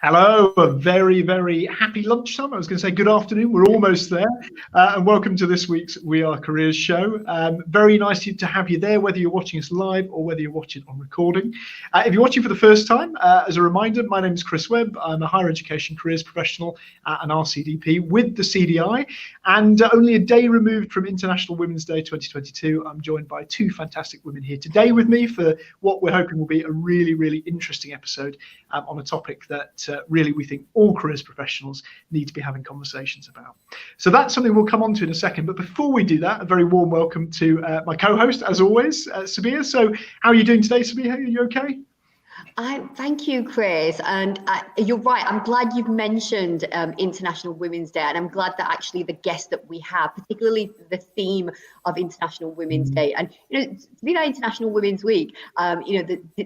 Hello, a very, very happy lunchtime. I was going to say good afternoon. We're almost there. And welcome to this week's We Are Careers show. Very nice to have you there, whether you're watching us live or whether you're watching on recording. If you're watching for the first time, as a reminder, my name is Chris Webb. I'm a higher education careers professional at an RCDP with the CDI. And only a day removed from International Women's Day 2022, I'm joined by two fantastic women here today with me for what we're hoping will be a really, really interesting episode on a topic that really we think all careers professionals need to be having conversations about. So that's something we'll come on to in a second. But before we do that, a very warm welcome to my co-host, as always, Sabiha. So how are you doing today, Sabiha? Are you okay? Thank you, Chris. And you're right. I'm glad you've mentioned International Women's Day. And I'm glad that actually the guest that we have, particularly the theme of International Women's Day. And, to be that International Women's Week,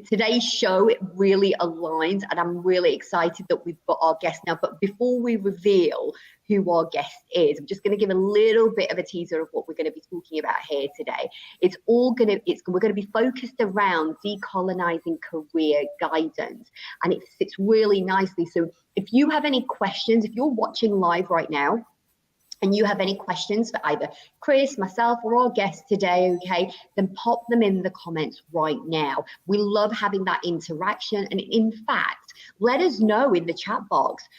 today's show, it really aligns. And I'm really excited that we've got our guest now. But before we reveal who our guest is, I'm just going to give a little bit of a teaser of what we're going to be talking about here today. We're going to be focused around decolonizing career guidance, and it fits really nicely. So if you have any questions, if you're watching live right now and you have any questions for either Chris, myself, or our guest today, okay, then pop them in the comments right now. We love having that interaction. And in fact, let us know in the chat box,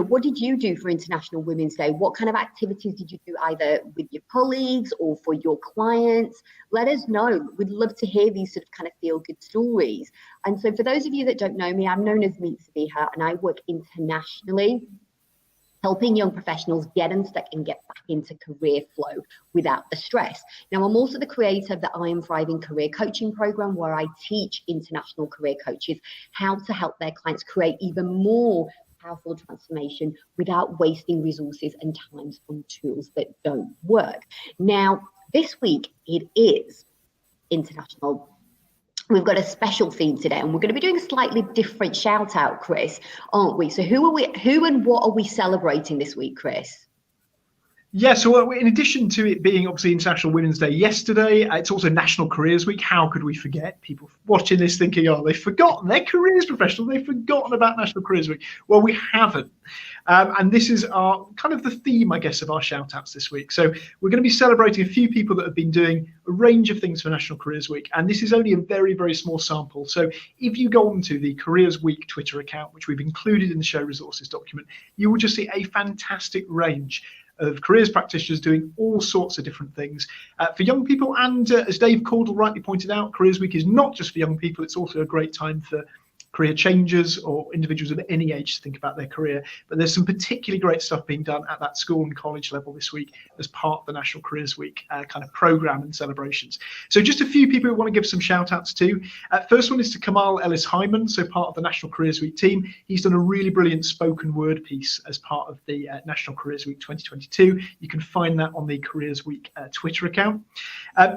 what did you do for International Women's Day? What kind of activities did you do either with your colleagues or for your clients? Let us know. We'd love to hear these sort of kind of feel-good stories. And so for those of you that don't know me, I'm known as Meet Sabiha, and I work internationally, helping young professionals get unstuck and get back into career flow without the stress. Now, I'm also the creator of the I Am Thriving Career Coaching Program, where I teach international career coaches how to help their clients create even more powerful transformation without wasting resources and times on tools that don't work. Now, this week it is International. We've got a special theme today, and we're going to be doing a slightly different shout out, Chris, aren't we? So who and what are we celebrating this week, Chris? Yeah, so in addition to it being obviously International Women's Day yesterday, it's also National Careers Week. How could we forget? People watching this thinking, oh, they've forgotten. They're careers professionals. They've forgotten about National Careers Week. Well, we haven't. And this is our kind of the theme, I guess, of our shout outs this week. So we're going to be celebrating a few people that have been doing a range of things for National Careers Week. And this is only a very, very small sample. So if you go onto the Careers Week Twitter account, which we've included in the show resources document, you will just see a fantastic range of careers practitioners doing all sorts of different things for young people. And as Dave Caudle rightly pointed out, Careers Week is not just for young people, it's also a great time for career changers or individuals of any age to think about their career. But there's some particularly great stuff being done at that school and college level this week as part of the National Careers Week kind of program and celebrations. So just a few people who want to give some shout outs to. First one is to Kamal Ellis-Hyman, so part of the National Careers Week team. He's done a really brilliant spoken word piece as part of the National Careers Week 2022. You can find that on the Careers Week Twitter account.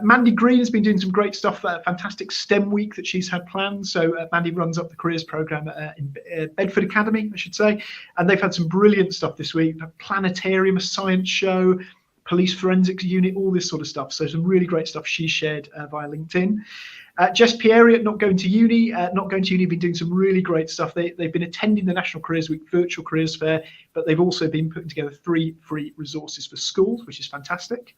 Mandy Green has been doing some great stuff, fantastic STEM week that she's had planned. So Mandy runs up the careers program in Bedford Academy, I should say, and they've had some brilliant stuff this week. A planetarium, a science show, police forensics unit, all this sort of stuff. So some really great stuff she shared via LinkedIn. Jess Pieri at Not Going to Uni have been doing some really great stuff. They've been attending the National Careers Week virtual careers fair, but they've also been putting together 3 free resources for schools, which is fantastic.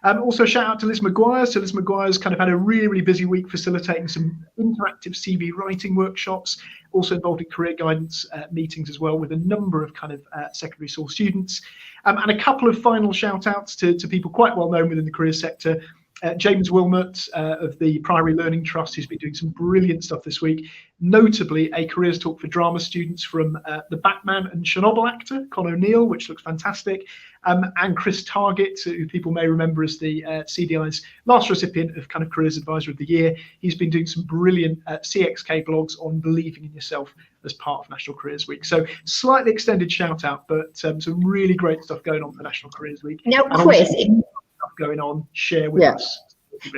Also shout out to Liz McGuire. So Liz McGuire's kind of had a really, really busy week facilitating some interactive CV writing workshops, also involved in career guidance meetings as well with a number of kind of secondary school students. And a couple of final shout outs to people quite well known within the career sector. James Wilmot of the Priory Learning Trust, who's been doing some brilliant stuff this week, notably a careers talk for drama students from the Batman and Chernobyl actor, Con O'Neill, which looks fantastic, and Chris Target, who people may remember as the CDI's last recipient of kind of Careers Advisor of the Year. He's been doing some brilliant CXK blogs on believing in yourself as part of National Careers Week. So slightly extended shout out, but some really great stuff going on for National Careers Week. Now, Chris, going on, share with us.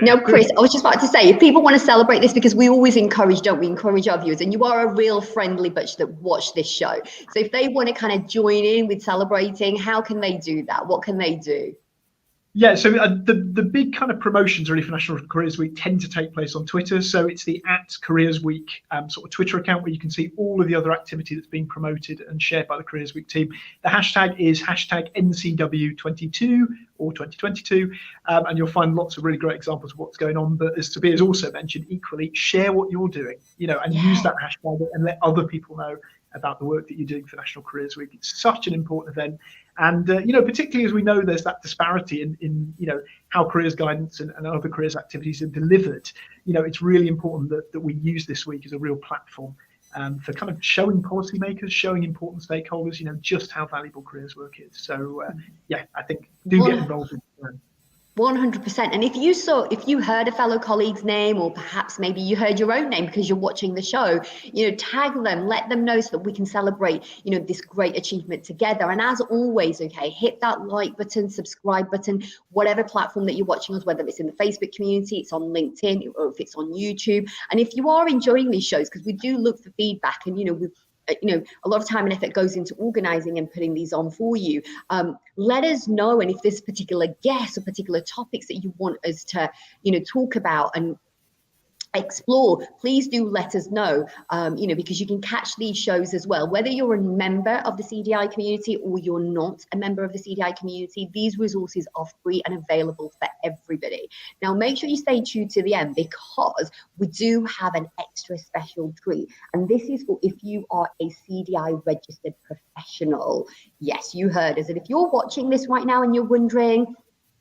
Now, Chris, I was just about to say, if people want to celebrate this, because we always encourage our viewers, and you are a real friendly bunch that watch this show. So if they want to kind of join in with celebrating, how can they do that? What can they do? Yeah, so the big kind of promotions really for National Careers Week tend to take place on Twitter. So it's the @Careers Week sort of Twitter account where you can see all of the other activity that's being promoted and shared by the Careers Week team. The hashtag is #NCW22 or 2022, and you'll find lots of really great examples of what's going on. But as Sabiha has also mentioned, equally share what you're doing, and use that hashtag and let other people know about the work that you're doing for National Careers Week. It's such an important event. And, particularly as we know there's that disparity in how careers guidance and other careers activities are delivered, it's really important that we use this week as a real platform for kind of showing policymakers, showing important stakeholders, just how valuable careers work is. So, I think do get involved in it. 100%. And if you heard a fellow colleague's name, or perhaps maybe you heard your own name because you're watching the show, tag them, let them know so that we can celebrate, this great achievement together. And as always, okay, hit that like button, subscribe button, whatever platform that you're watching us, whether it's in the Facebook community, it's on LinkedIn, or if it's on YouTube. And if you are enjoying these shows, because we do look for feedback, and a lot of time and effort goes into organizing and putting these on for you. Let us know, and if there's particular guests or particular topics that you want us to talk about and explore, please do let us know, because you can catch these shows as well, whether you're a member of the CDI community or you're not a member of the CDI community. These resources are free and available for everybody. Now make sure you stay tuned to the end, because we do have an extra special treat, and this is for if you are a CDI registered professional. Yes, you heard us. And if you're watching this right now and you're wondering,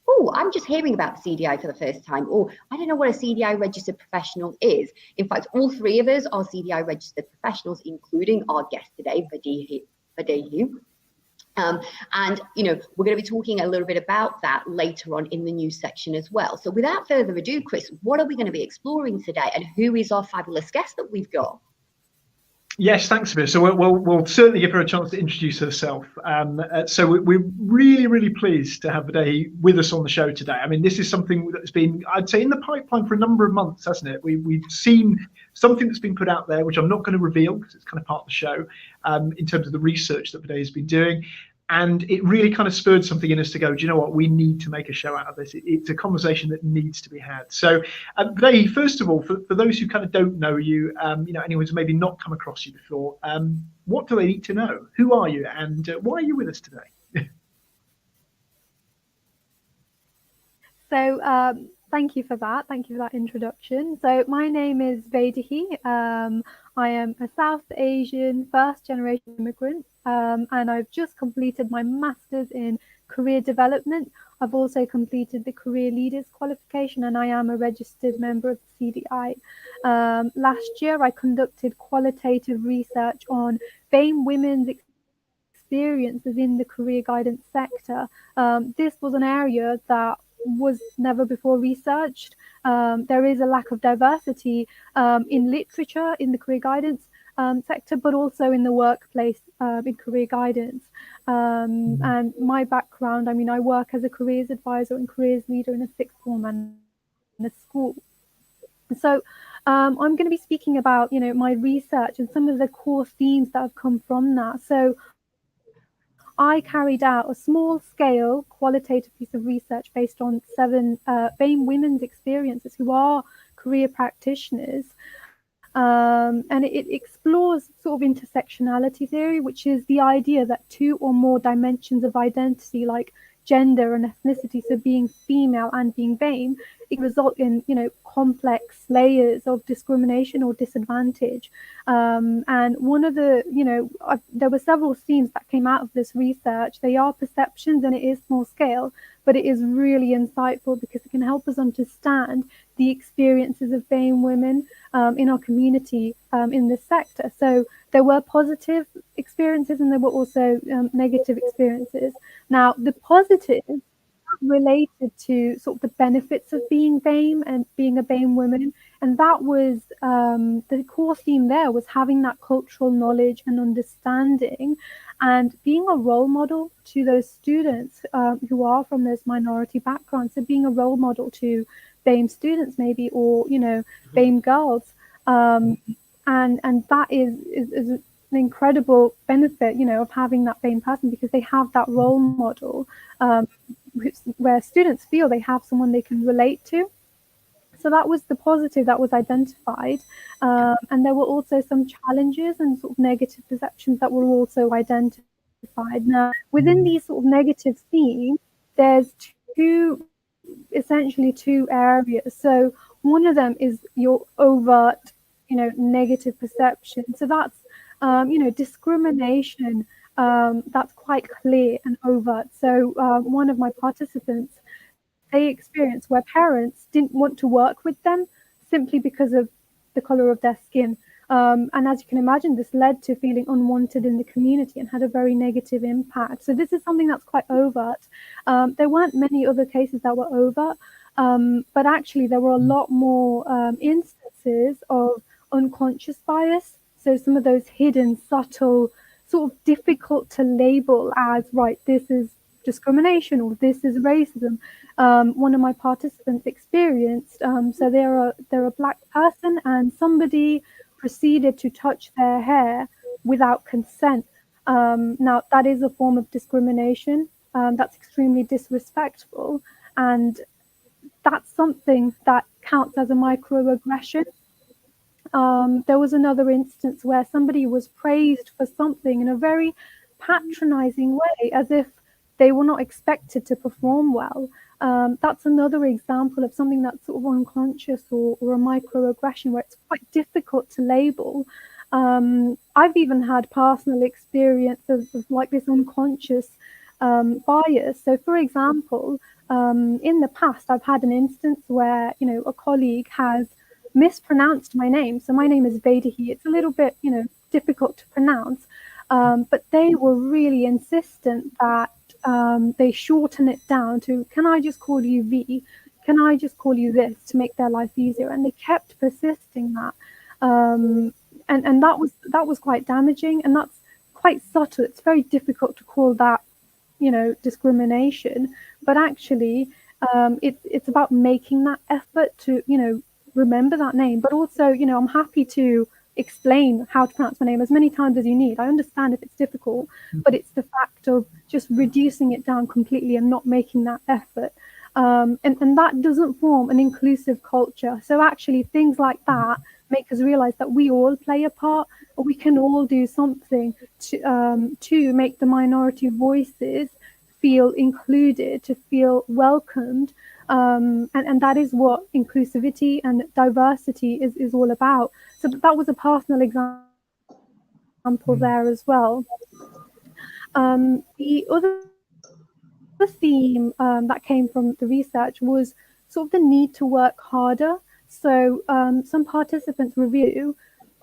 oh, I'm just hearing about the CDI for the first time, or I don't know what a CDI registered professional is. In fact, all three of us are CDI registered professionals, including our guest today, Vaidehi. And we're going to be talking a little bit about that later on in the news section as well. So without further ado, Chris, what are we going to be exploring today, and who is our fabulous guest that we've got? Yes, thanks, Sabiha. So we'll certainly give her a chance to introduce herself. So we're really, really pleased to have Vaidehi with us on the show today. I mean, this is something that's been, I'd say, in the pipeline for a number of months, hasn't it? We've seen something that's been put out there, which I'm not going to reveal because it's kind of part of the show, in terms of the research that Vaidehi's been doing. And it really kind of spurred something in us to go, do you know what, we need to make a show out of this. It's a conversation that needs to be had. So Vaidehi, first of all, for those who kind of don't know you, anyone who's maybe not come across you before, what do they need to know? Who are you, and why are you with us today? So thank you for that. Thank you for that introduction. So my name is Vaidehi. I am a South Asian first-generation immigrant, and I've just completed my master's in career development. I've also completed the career leaders qualification, and I am a registered member of the CDI. Last year, I conducted qualitative research on BAME women's experiences in the career guidance sector. This was an area that was never before researched. There is a lack of diversity in literature in the career guidance sector, but also in the workplace in career guidance. And my background, I mean, I work as a careers advisor and careers leader in a sixth form and in a school. So I'm going to be speaking about, my research and some of the core themes that have come from that. So I carried out a small-scale qualitative piece of research based on 7 BAME women's experiences who are career practitioners. And it explores sort of intersectionality theory, which is the idea that 2 or more dimensions of identity, like gender and ethnicity, so being female and being BAME, it result in, complex layers of discrimination or disadvantage. And one of the, there were several themes that came out of this research. They are perceptions and it is small scale, but it is really insightful because it can help us understand the experiences of BAME women in our community in this sector. So there were positive experiences and there were also negative experiences. Now, the positive related to sort of the benefits of being BAME and being a BAME woman, and that was the core theme there was having that cultural knowledge and understanding and being a role model to those students who are from those minority backgrounds. So being a role model to BAME students maybe, or BAME girls, and that is an incredible benefit of having that BAME person, because they have that role model where students feel they have someone they can relate to. So that was the positive that was identified. And there were also some challenges and sort of negative perceptions that were also identified. Now, within these sort of negative themes, there's essentially two areas. So one of them is your overt, negative perception. So that's, discrimination. That's quite clear and overt. So one of my participants, they experienced where parents didn't want to work with them simply because of the color of their skin. And as you can imagine, this led to feeling unwanted in the community and had a very negative impact. So this is something that's quite overt. There weren't many other cases that were overt, but actually there were a lot more instances of unconscious bias. So some of those hidden, subtle, sort of difficult to label as, right, this is discrimination or this is racism. One of my participants experienced, so they're a black person, and somebody proceeded to touch their hair without consent. Now that is a form of discrimination. That's extremely disrespectful, and that's something that counts as a microaggression. There was another instance where somebody was praised for something in a very patronizing way, as if they were not expected to perform well. That's another example of something that's sort of unconscious or a microaggression where it's quite difficult to label. I've even had personal experience of like this unconscious bias. So, for example, in the past, I've had an instance where, a colleague has mispronounced my name. So my name is Vaidehi. It's a little bit, difficult to pronounce, but they were really insistent that they shorten it down to, can I just call you V? Can I just call you this, to make their life easier? And they kept persisting that. And that was quite damaging, and that's quite subtle. It's very difficult to call that, discrimination, but actually it's about making that effort to, remember that name. But also, I'm happy to explain how to pronounce my name as many times as you need. I understand if it's difficult, but it's the fact of just reducing it down completely and not making that effort. And that doesn't form an inclusive culture. So actually things like that make us realize that we all play a part, or we can all do something to make the minority voices feel included, to feel welcomed. And that is what inclusivity and diversity is all about. So that was a personal example there as well. The other theme that came from the research was sort of the need to work harder. So some participants review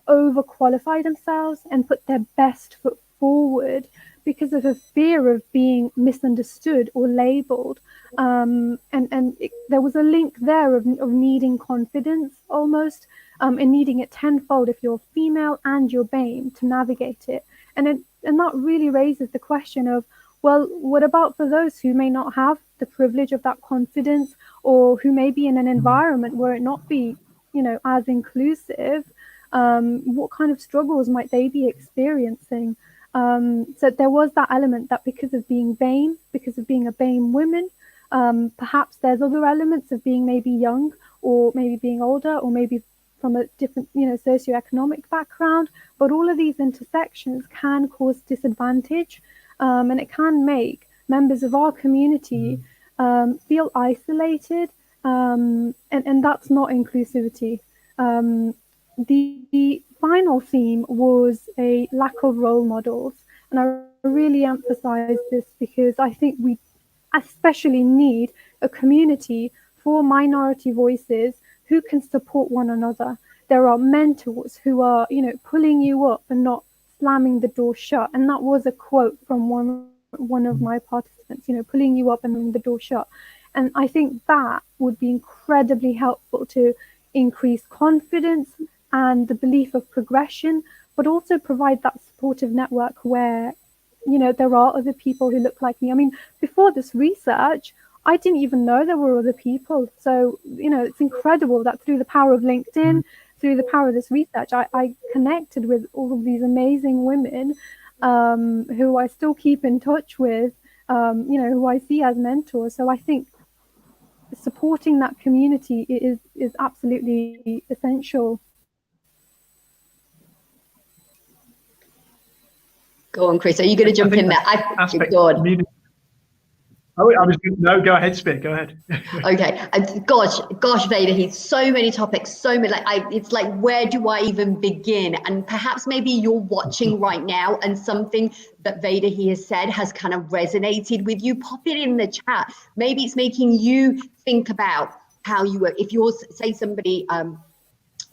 overqualify themselves and put their best foot forward because of a fear of being misunderstood or labeled. There was a link there of needing confidence almost, and needing it tenfold if you're female and you're BAME to navigate it. And that really raises the question of, well, what about for those who may not have the privilege of that confidence, or who may be in an environment where it not be, as inclusive? What kind of struggles might they be experiencing? So there was that element that because of being BAME, because of being a BAME woman, perhaps there's other elements of being maybe young, or maybe being older, or maybe from a different, socioeconomic background. But all of these intersections can cause disadvantage, and it can make members of our community feel isolated, and that's not inclusivity. The final theme was a lack of role models, and I really emphasize this because I think we especially need a community for minority voices who can support one another. There are mentors who are, pulling you up and not slamming the door shut. And that was a quote from one of my participants, pulling you up and leaving the door shut. And I think that would be incredibly helpful to increase confidence and the belief of progression, but also provide that supportive network where, there are other people who look like me. I mean, before this research, I didn't even know there were other people. So, it's incredible that through the power of LinkedIn, through the power of this research, I connected with all of these amazing women who I still keep in touch with. who I see as mentors. So I think supporting that community is absolutely essential. Go on, Chris. Are you going to jump in there? Go on. Oh, no, go ahead, Spear. Go ahead. Okay. Gosh, Vaidehi, so many topics, so many. It's like, where do I even begin? And perhaps maybe you're watching right now, and something that Vaidehi has said has kind of resonated with you. Pop it in the chat. Maybe it's making you think about how you were. If you're, say, somebody.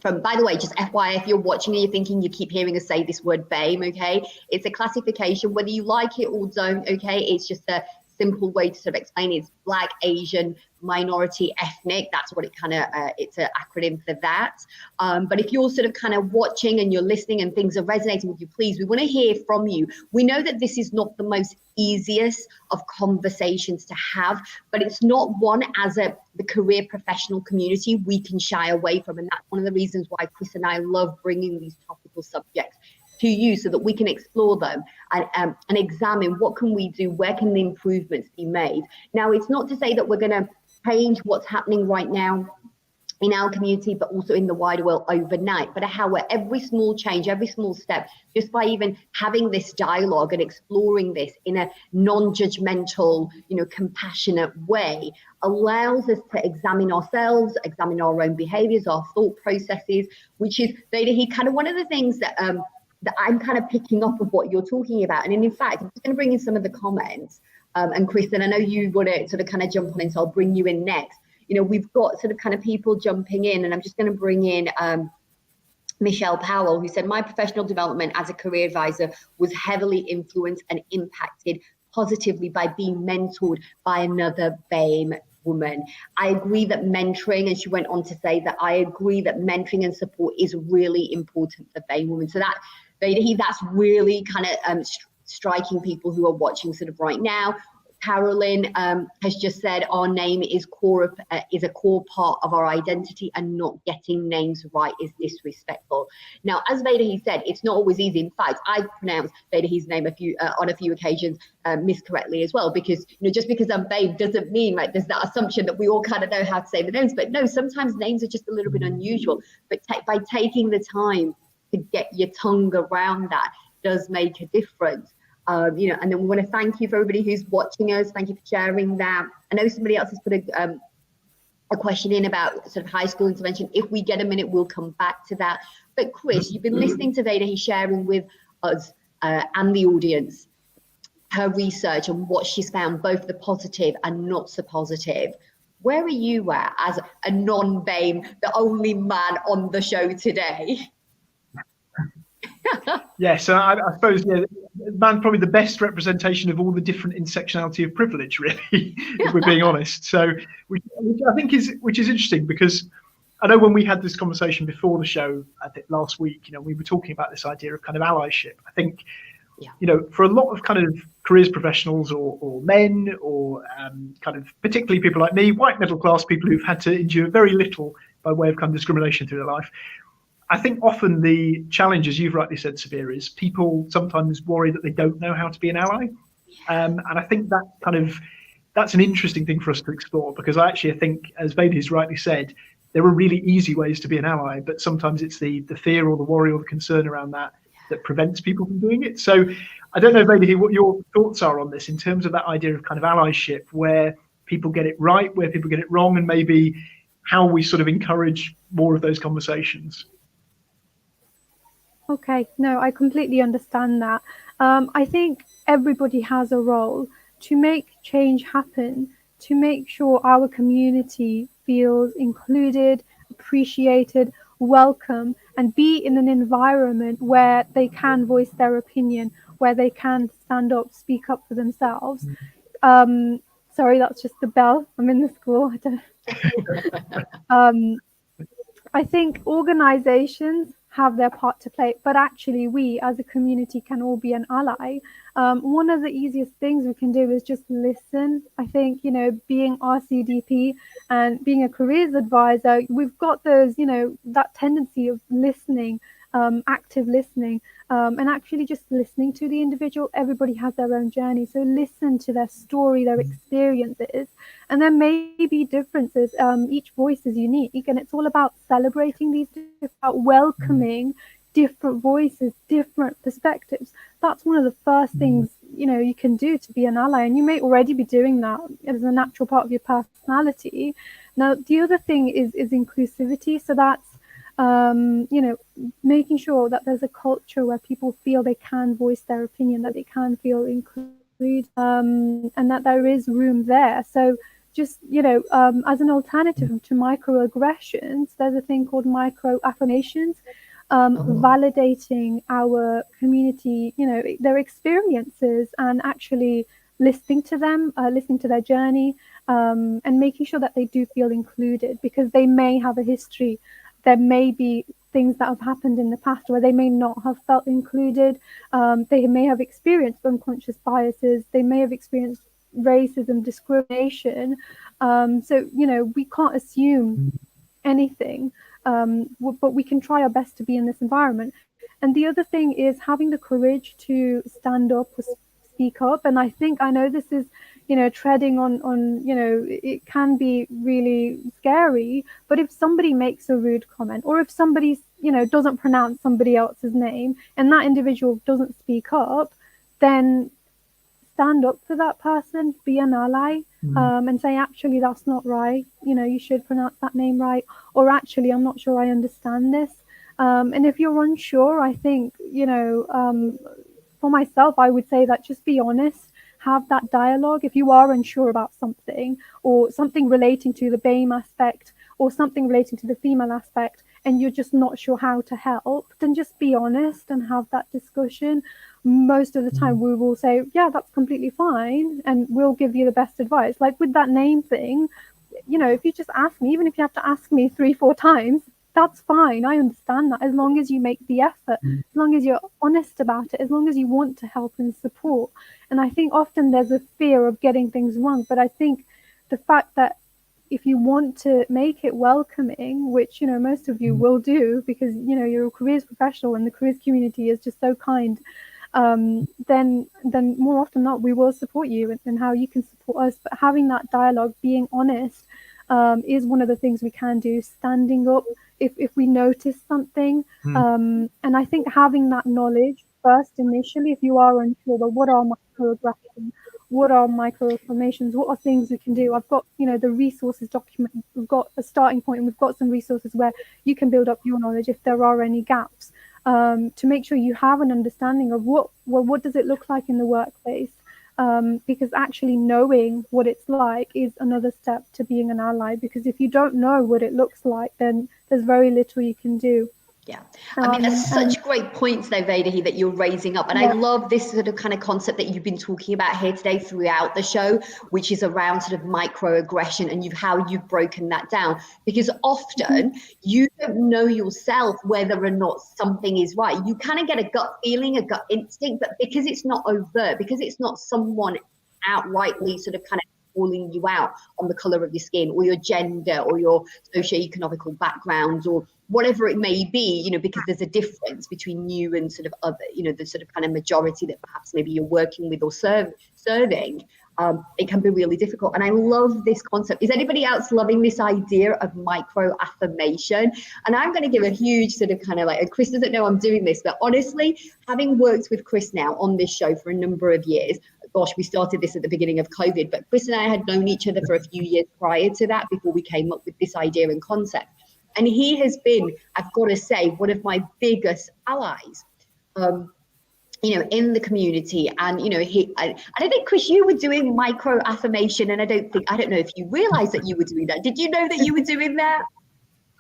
By the way, just FYI, if you're watching and you're thinking, you keep hearing us say this word BAME, okay? It's a classification, whether you like it or don't, okay? It's just a simple way to sort of explain it. It's Black, Asian, minority, ethnic. That's what it kind of, it's an acronym for that. But if you're sort of kind of watching and you're listening and things are resonating with you, please, we want to hear from you. We know that this is not the most easiest of conversations to have, but it's not one as the career professional community we can shy away from. And that's one of the reasons why Chris and I love bringing these topical subjects to you, so that we can explore them and examine what can we do, where can the improvements be made. Now, it's not to say that we're going to change what's happening right now in our community, but also in the wider world overnight. But however, every small change, every small step, just by even having this dialogue and exploring this in a non-judgmental, compassionate way, allows us to examine ourselves, examine our own behaviors, our thought processes, which is, Vaidehi, kind of one of the things that I'm kind of picking up of what you're talking about. And in fact, I'm just going to bring in some of the comments. And Chris, and I know you want to sort of kind of jump on in, so I'll bring you in next. We've got sort of kind of people jumping in, and I'm just going to bring in Michelle Powell, who said, my professional development as a career advisor was heavily influenced and impacted positively by being mentored by another BAME woman. I agree that mentoring, and she went on to say that I agree that mentoring and support is really important for BAME women. So that, that's really kind of striking people who are watching sort of right now. Carolyn has just said our name is a core part of our identity, and not getting names right is disrespectful. Now, as Vaidehi said, it's not always easy. In fact, I pronounced Vaidehi's name on a few occasions miscorrectly as well, because just because I'm BAME doesn't mean like there's that assumption that we all kind of know how to say the names. But no, sometimes names are just a little bit unusual. But by taking the time to get your tongue around that does make a difference. And then we want to thank you for everybody who's watching us. Thank you for sharing that. I know somebody else has put a question in about sort of high school intervention. If we get a minute, we'll come back to that. But Chris, you've been listening to Vaidehi sharing with us and the audience her research and what she's found, both the positive and not so positive. Where are you at as a non-BAME, the only man on the show today? Yeah, so I suppose, man, probably the best representation of all the different intersectionality of privilege, really, if we're being honest. So, which I think is interesting, because I know when we had this conversation before the show, I think last week, we were talking about this idea of kind of allyship. I think, for a lot of kind of careers professionals or men or kind of particularly people like me, white middle class people who've had to endure very little by way of kind of discrimination through their life, I think often the challenge, as you've rightly said, Sabiha, is people sometimes worry that they don't know how to be an ally. And I think that's an interesting thing for us to explore, because I think, as Vaidehi's rightly said, there are really easy ways to be an ally, but sometimes it's the fear or the worry or the concern around that prevents people from doing it. So I don't know, Vaidehi, what your thoughts are on this in terms of that idea of kind of allyship, where people get it right, where people get it wrong, and maybe how we sort of encourage more of those conversations. Okay, no, I completely understand that. I think everybody has a role to make change happen, to make sure our community feels included, appreciated, welcome, and be in an environment where they can voice their opinion, where they can stand up, speak up for themselves. Sorry, that's just the bell. I'm in the school. I think organizations have their part to play, but actually we as a community can all be an ally. One of the easiest things we can do is just listen. I think, being RCDP and being a careers advisor, we've got those, that tendency of listening active listening, and actually just listening to the individual. Everybody has their own journey, so listen to their story, their experiences, and there may be differences. Each voice is unique, and it's all about celebrating these, about welcoming different voices, different perspectives. That's one of the first things you can do to be an ally, and you may already be doing that as a natural part of your personality. Now, the other thing is inclusivity. So that's making sure that there's a culture where people feel they can voice their opinion, that they can feel included, and that there is room there. So just, as an alternative to microaggressions, there's a thing called micro affirmations, validating our community, their experiences, and actually listening to them, listening to their journey, and making sure that they do feel included, because they may have a history. There may be things that have happened in the past where they may not have felt included. They may have experienced unconscious biases. They may have experienced racism, discrimination. So, we can't assume anything, but we can try our best to be in this environment. And the other thing is having the courage to stand up or speak up. And I know this is, treading on, it can be really scary, but if somebody makes a rude comment, or if somebody, doesn't pronounce somebody else's name and that individual doesn't speak up, then stand up for that person, be an ally, and say, actually, that's not right. You should pronounce that name right. Or actually, I'm not sure I understand this. And if you're unsure, I think, for myself, I would say that just be honest, have that dialogue. If you are unsure about something, or something relating to the BAME aspect, or something relating to the female aspect, and you're just not sure how to help, then just be honest and have that discussion. Most of the time we will say, yeah, that's completely fine, and we'll give you the best advice. Like with that name thing, if you just ask me, even if you have to ask me 3-4 times, that's fine. I understand that, as long as you make the effort, as long as you're honest about it, as long as you want to help and support. And I think often there's a fear of getting things wrong, but I think the fact that if you want to make it welcoming, which most of you will do, because you're a careers professional and the careers community is just so kind, then more often than not we will support you and how you can support us. But having that dialogue, being honest, is one of the things we can do. Standing up if we notice something, and I think having that knowledge first initially, if you are unsure, well, what are microaggressions, what are microaffirmations, what are things we can do? I've got the resources document, we've got a starting point, and we've got some resources where you can build up your knowledge if there are any gaps, to make sure you have an understanding of what does it look like in the workplace. Because actually knowing what it's like is another step to being an ally, because if you don't know what it looks like, then there's very little you can do. Yeah, I mean, that's such great points though, Vaidehi, that you're raising up. And I love this sort of kind of concept that you've been talking about here today throughout the show, which is around sort of microaggression and how you've broken that down. Because often you don't know yourself whether or not something is right. You kind of get a gut feeling, a gut instinct, but because it's not overt, because it's not someone outrightly sort of kind of calling you out on the color of your skin or your gender or your socioeconomical background or whatever it may be, because there's a difference between you and sort of other, the sort of kind of majority that perhaps maybe you're working with or serving, it can be really difficult. And I love this concept. Is anybody else loving this idea of micro affirmation? And I'm going to give a huge sort of kind of like, Chris doesn't know I'm doing this, but honestly, having worked with Chris now on this show for a number of years, gosh, we started this at the beginning of COVID, but Chris and I had known each other for a few years prior to that before we came up with this idea and concept. And he has been, I've got to say, one of my biggest allies, in the community. And, I don't think, Chris, you were doing micro affirmation, and I don't know if you realized that you were doing that. Did you know that you were doing that?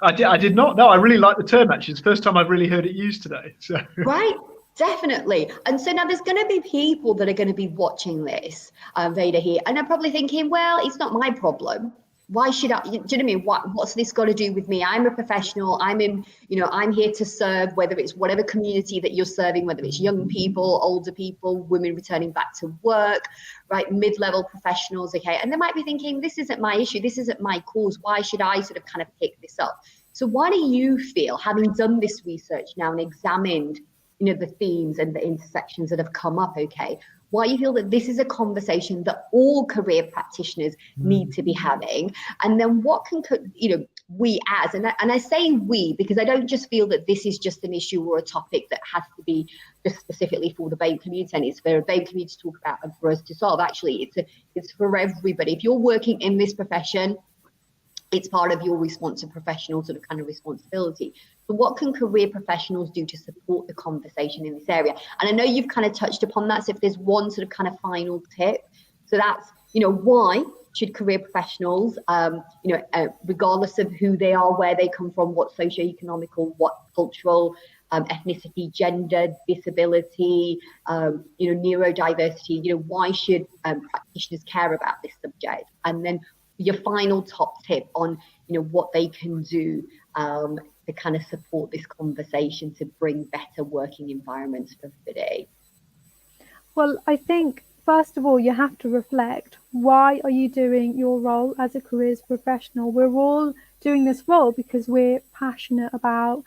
I did not. No, I really like the term, actually. It's the first time I've really heard it used today. So. Right. Definitely. And so now there's going to be people that are going to be watching this, Vaidehi, and are probably thinking, well, it's not my problem. Why should I, do you know what I mean? What's this got to do with me? I'm a professional. I'm here to serve, whether it's whatever community that you're serving, whether it's young people, older people, women returning back to work, right? Mid-level professionals. Okay. And they might be thinking, this isn't my issue. This isn't my cause. Why should I sort of kind of pick this up? So why do you feel, having done this research now and examined, the themes and the intersections that have come up, why you feel that this is a conversation that all career practitioners need to be having? And then what can, we as, and I say we, because I don't just feel that this is just an issue or a topic that has to be just specifically for the BAME community, and it's for a BAME community to talk about and for us to solve. Actually, it's for everybody. If you're working in this profession, it's part of your professional sort of kind of responsibility. So what can career professionals do to support the conversation in this area? And I know you've kind of touched upon that. So if there's one sort of kind of final tip, so that's, why should career professionals, regardless of who they are, where they come from, what socioeconomical, what cultural, ethnicity, gender, disability, neurodiversity, why should practitioners care about this subject? And then your final top tip on, what they can do to kind of support this conversation to bring better working environments for everybody. Well, I think, first of all, you have to reflect, why are you doing your role as a careers professional? We're all doing this role because we're passionate about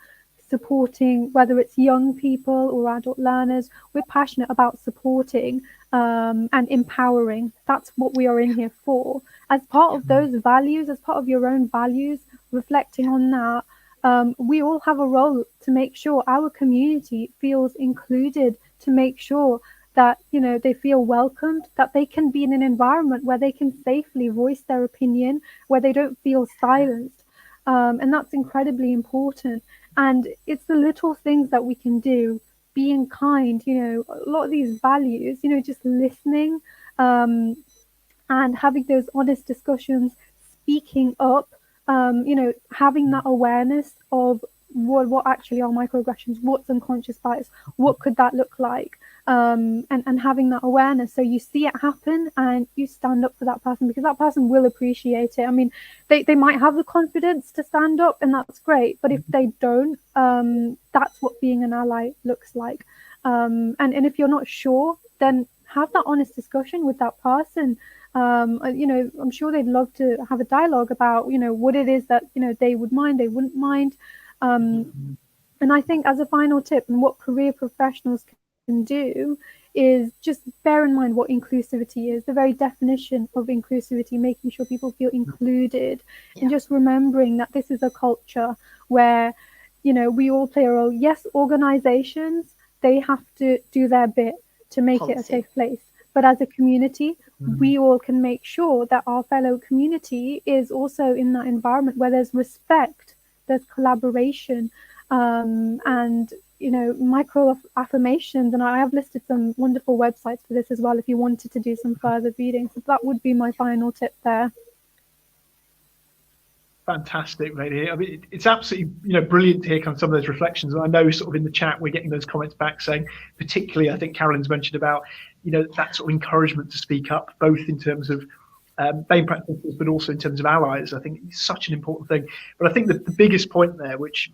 supporting, whether it's young people or adult learners, we're passionate about supporting and empowering. That's what we are in here for. As part of those values, as part of your own values, reflecting on that, we all have a role to make sure our community feels included, to make sure that, they feel welcomed, that they can be in an environment where they can safely voice their opinion, where they don't feel silenced. And that's incredibly important. And it's the little things that we can do, being kind, a lot of these values, just listening, and having those honest discussions, speaking up, having that awareness of what actually are microaggressions, what's unconscious bias, what could that look like, and having that awareness, so you see it happen and you stand up for that person, because that person will appreciate it. I mean, they might have the confidence to stand up, and that's great, but if they don't, that's what being an ally looks like. And if you're not sure, then have that honest discussion with that person. I'm sure they'd love to have a dialogue about, what it is that, they would mind, they wouldn't mind. And I think, as a final tip, and what career professionals can do, is just bear in mind what inclusivity is, the very definition of inclusivity, making sure people feel included, and just remembering that this is a culture where, we all play a role. Yes, organizations, they have to do their bit to make it a safe place. But as a community, we all can make sure that our fellow community is also in that environment where there's respect, there's collaboration, and micro affirmations. And I have listed some wonderful websites for this as well, if you wanted to do some further reading. So that would be my final tip there. Fantastic, Vaidehi. I mean, it's absolutely brilliant to hear kind of some of those reflections. And I know sort of in the chat we're getting those comments back saying, particularly, I think Carolyn's mentioned about that sort of encouragement to speak up, both in terms of BAME practitioners, but also in terms of allies. I think it's such an important thing. But I think that the biggest point there, which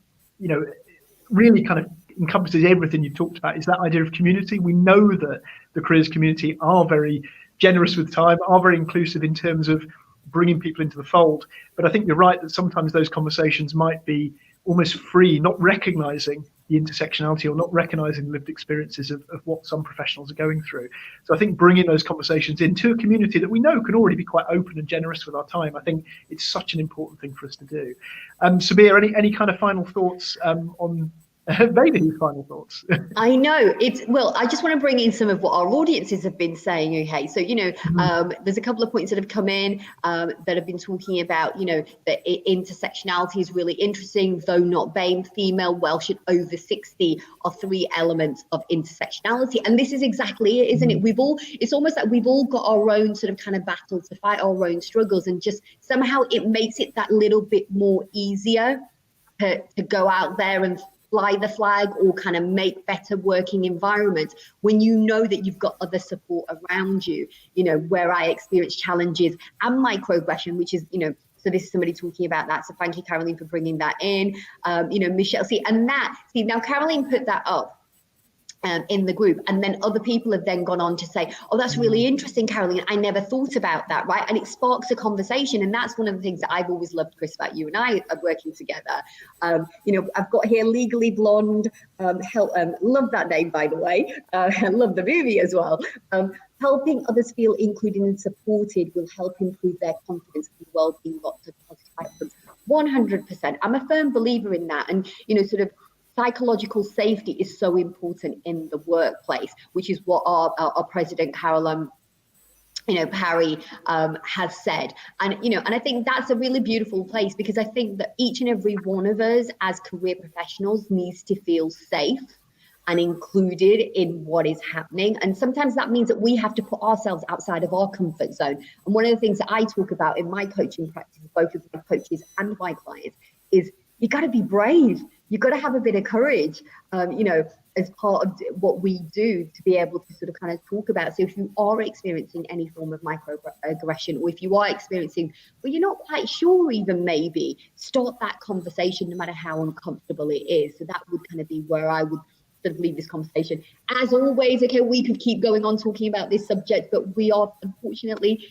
really kind of encompasses everything you've talked about, is that idea of community. We know that the careers community are very generous with time, are very inclusive in terms of bringing people into the fold. But I think you're right that sometimes those conversations might be almost free, not recognizing the intersectionality or not recognizing lived experiences of what some professionals are going through. So I think bringing those conversations into a community that we know can already be quite open and generous with our time, I think it's such an important thing for us to do. Sabiha, any kind of final thoughts on Vaidehi's final thoughts? I know I just want to bring in some of what our audiences have been saying. Okay, so there's a couple of points that have come in that have been talking about that intersectionality is really interesting, though not BAME. Female, Welsh, and over 60 are 3 elements of intersectionality, and this is exactly it, isn't it? It's almost like we've all got our own sort of kind of battles to fight, our own struggles, and just somehow it makes it that little bit more easier to go out there and fly the flag, or kind of make better working environments when you know that you've got other support around you. Where I experience challenges and microaggression, which is, so this is somebody talking about that. So thank you, Caroline, for bringing that in. Michelle, now Caroline put that up. in the group. And then other people have then gone on to say, oh, that's really interesting, Caroline, I never thought about that, right? And it sparks a conversation. And that's one of the things that I've always loved, Chris, about you and I are working together. You know, I've got here Legally Blonde, love that name, by the way. I love the movie as well. Helping others feel included and supported will help improve their confidence and well-being. Lots of positive outcomes. 100%. I'm a firm believer in that. And, you know, sort of psychological safety is so important in the workplace, which is what our president, Carol, Parry has said. And, you know, and I think that's a really beautiful place, because I think that each and every one of us as career professionals needs to feel safe and included in what is happening. And sometimes that means that we have to put ourselves outside of our comfort zone. And one of the things that I talk about in my coaching practice, both with my coaches and my clients, is you got to be brave. You've got to have a bit of courage, you know, as part of what we do, to be able to sort of kind of talk about. So if you are experiencing any form of microaggression, or if you are experiencing, well, you're not quite sure even, maybe start that conversation, no matter how uncomfortable it is. So that would kind of be where I would sort of leave this conversation. As always, okay, we could keep going on talking about this subject, but we are unfortunately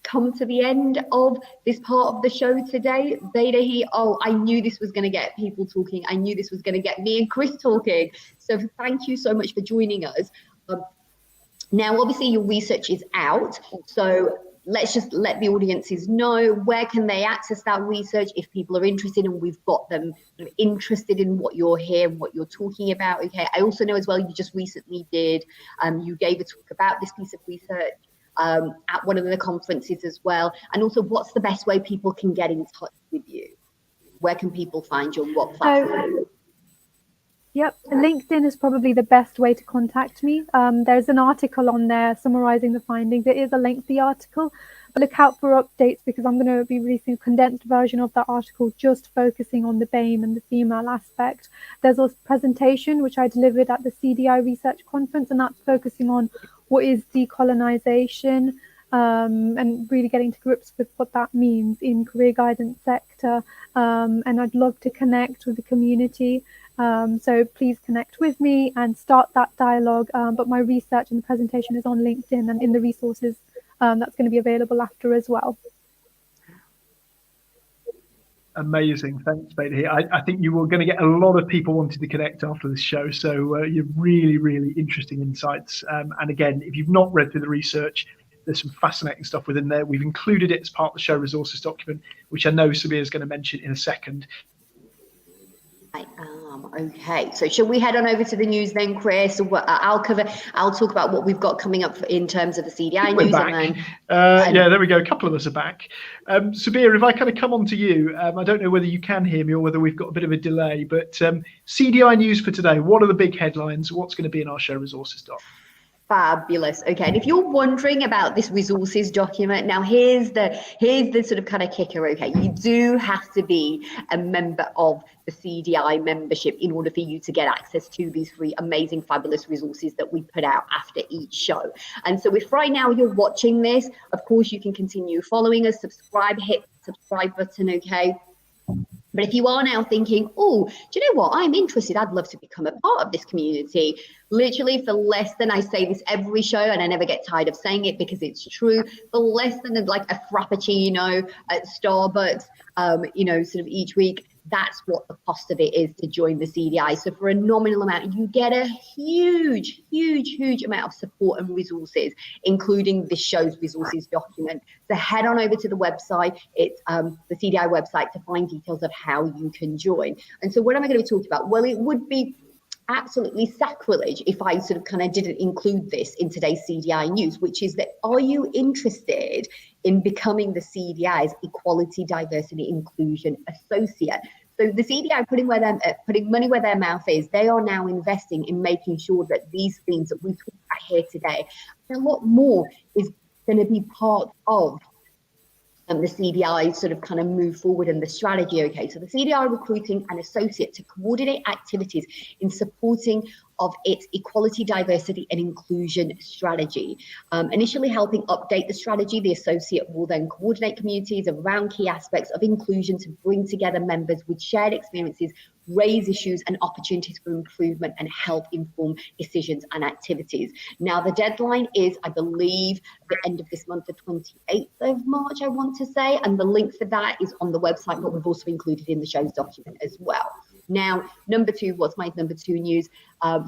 come to the end of this part of the show today. Vaidehi, I knew this was going to get people talking. I knew this was going to get me and Chris talking. So thank you so much for joining us. Now, obviously, your research is out. So let's just let the audiences know, where can they access that research if people are interested, and we've got them sort of interested in what you're here and what you're talking about. Okay, I also know as well, you just recently you gave a talk about this piece of research at one of the conferences as well. And also, what's the best way people can get in touch with you? Where can people find you on what platform? Yep, LinkedIn is probably the best way to contact me. There's an article on there summarizing the findings. It is a lengthy article, but look out for updates, because I'm going to be releasing a condensed version of that article just focusing on the BAME and the female aspect. There's a presentation which I delivered at the CDI Research Conference, and that's focusing on what is decolonization, and really getting to grips with what that means in career guidance sector. And I'd love to connect with the community. So please connect with me and start that dialogue. But my research and the presentation is on LinkedIn and in the resources that's going to be available after as well. Amazing. Thanks, Vaidehi. I think you were going to get a lot of people wanting to connect after this show. So you're really, really interesting insights. And again, if you've not read through the research, there's some fascinating stuff within there. We've included it as part of the show resources document, which I know Sabiha is going to mention in a second. I am. Okay, so shall we head on over to the news then, Chris? I'll talk about what we've got coming up in terms of the CDI news. Back. And then, yeah, there we go. A couple of us are back. Sabiha, if I kind of come on to you, I don't know whether you can hear me or whether we've got a bit of a delay, but CDI news for today. What are the big headlines? What's going to be in our show resources doc? Fabulous. Okay, and if you're wondering about this resources document, now here's the sort of kind of kicker. Okay, you do have to be a member of the CDI membership in order for you to get access to these free, amazing, fabulous resources that we put out after each show. And so if right now you're watching this, of course you can continue following us, subscribe, hit the subscribe button, okay? But if you are now thinking, oh, do you know what? I'm interested. I'd love to become a part of this community. Literally for less than, I say this every show and I never get tired of saying it because it's true, for less than like a frappuccino at Starbucks, sort of each week, that's what the cost of it is to join the CDI. So for a nominal amount, you get a huge, huge, huge amount of support and resources, including this show's resources document. So head on over to the website. It's the CDI website to find details of how you can join. And so what am I going to be talking about? Well, it would be absolutely sacrilege if I sort of kind of didn't include this in today's CDI news, which is that, are you interested in becoming the CDI's Equality, Diversity, Inclusion Associate? So the CDI putting money where their mouth is. They are now investing in making sure that these things that we talk about here today, and a lot more, is going to be part of the CDI sort of kind of move forward and the strategy. Okay, so the CDI recruiting an associate to coordinate activities in supporting of its equality, diversity and inclusion strategy. Initially helping update the strategy, the associate will then coordinate communities around key aspects of inclusion to bring together members with shared experiences, raise issues and opportunities for improvement, and help inform decisions and activities. Now, the deadline is, I believe, the end of this month, the 28th of March, I want to say, and the link for that is on the website, but we've also included in the show's document as well. Now, number two, what's my number two news?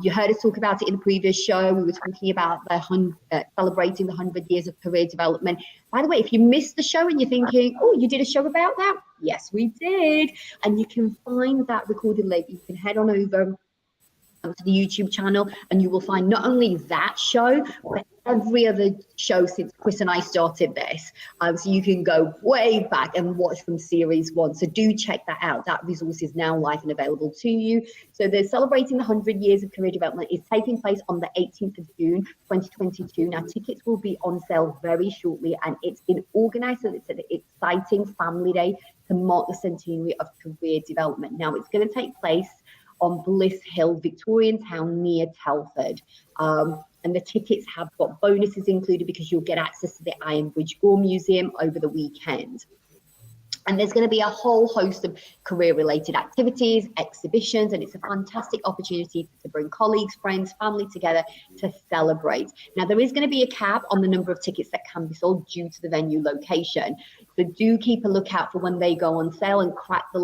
You heard us talk about it in the previous show. We were talking about celebrating the 100 years of career development. By the way, if you missed the show and you're thinking, oh, you did a show about that? Yes, we did. And you can find that recorded link. You can head on over to the YouTube channel and you will find not only that show, but every other show since Chris and I started this. So you can go way back and watch from series 1. So do check that out. That resource is now live and available to you. So the Celebrating the 100 Years of Career Development is taking place on the 18th of June, 2022. Now, tickets will be on sale very shortly, and it's been organised so it's an exciting family day to mark the centenary of career development. Now, it's going to take place on Bliss Hill, Victorian Town near Telford. And the tickets have got bonuses included because you'll get access to the Iron Bridge Gore Museum over the weekend. And there's going to be a whole host of career-related activities, exhibitions, and it's a fantastic opportunity to bring colleagues, friends, family together to celebrate. Now, there is going to be a cap on the number of tickets that can be sold due to the venue location. So do keep a lookout for when they go on sale and track the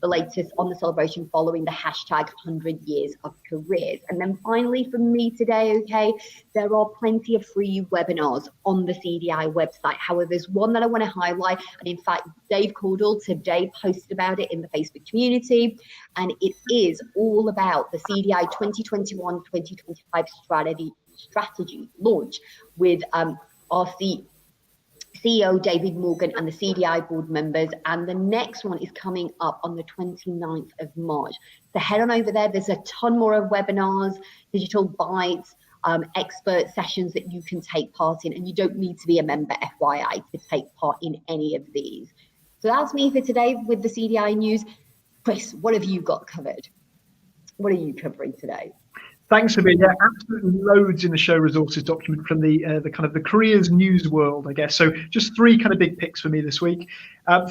latest on the celebration following the hashtag 100 years of careers. And then finally from me today, okay, there are plenty of free webinars on the CDI website. However, there's one that I want to highlight. And in fact, Dave Caudle today posted about it in the Facebook community. And it is all about the CDI 2021-2025 strategy launch with our CEO David Morgan and the CDI board members, and the next one is coming up on the 29th of March. So head on over there. There's a ton more of webinars, digital bites, expert sessions that you can take part in, and you don't need to be a member, FYI, to take part in any of these. So that's me for today with the CDI news. Chris, what have you got covered? What are you covering today? Thanks, Sabiha. Yeah, absolutely loads in the show resources document from the kind of the careers news world, I guess. So just 3 kind of big picks for me this week.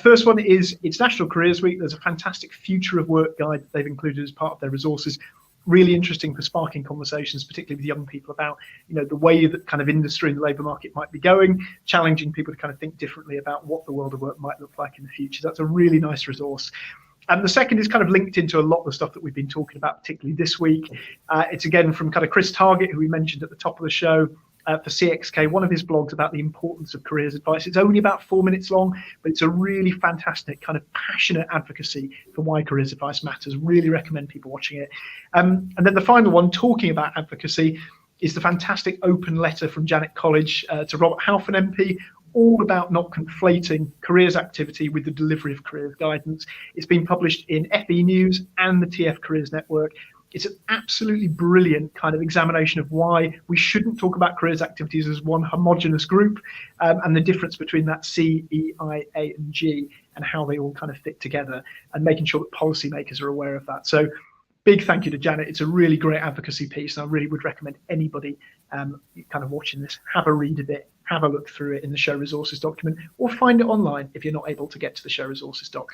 First one is it's National Careers Week. There's a fantastic future of work guide that they've included as part of their resources. Really interesting for sparking conversations, particularly with young people about, you know, the way that kind of industry and the labour market might be going, challenging people to kind of think differently about what the world of work might look like in the future. That's a really nice resource. And the second is kind of linked into a lot of the stuff that we've been talking about, particularly this week. It's again from kind of Chris Target, who we mentioned at the top of the show, for CXK, one of his blogs about the importance of careers advice. It's only about 4 minutes long, but it's a really fantastic kind of passionate advocacy for why careers advice matters. Really recommend people watching it. And then the final one, talking about advocacy, is the fantastic open letter from Janet College to Robert Halfon MP, all about not conflating careers activity with the delivery of careers guidance. It's been published in FE News and the TF Careers Network. It's an absolutely brilliant kind of examination of why we shouldn't talk about careers activities as one homogenous group, and the difference between that C, E, I, A, and G, and how they all kind of fit together, and making sure that policymakers are aware of that. So big thank you to Janet. It's a really great advocacy piece, and I really would recommend anybody kind of watching this, have a read of it, have a look through it in the show resources document, or find it online if you're not able to get to the show resources doc.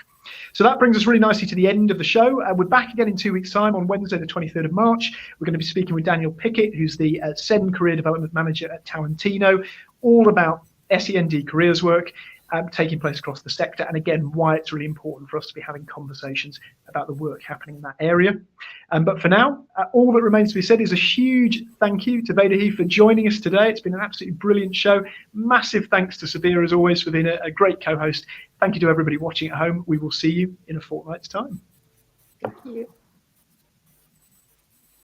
So that brings us really nicely to the end of the show. We're back again in 2 weeks' time on Wednesday, the 23rd of March. We're going to be speaking with Daniel Pickett, who's the SEN Career Development Manager at Talentino, all about SEND careers work taking place across the sector, and again, why it's really important for us to be having conversations about the work happening in that area. But for now, all that remains to be said is a huge thank you to Vaidehi for joining us today. It's been an absolutely brilliant show. Massive thanks to Sabiha, as always, for being a great co-host. Thank you to everybody watching at home. We will see you in a fortnight's time. Thank you.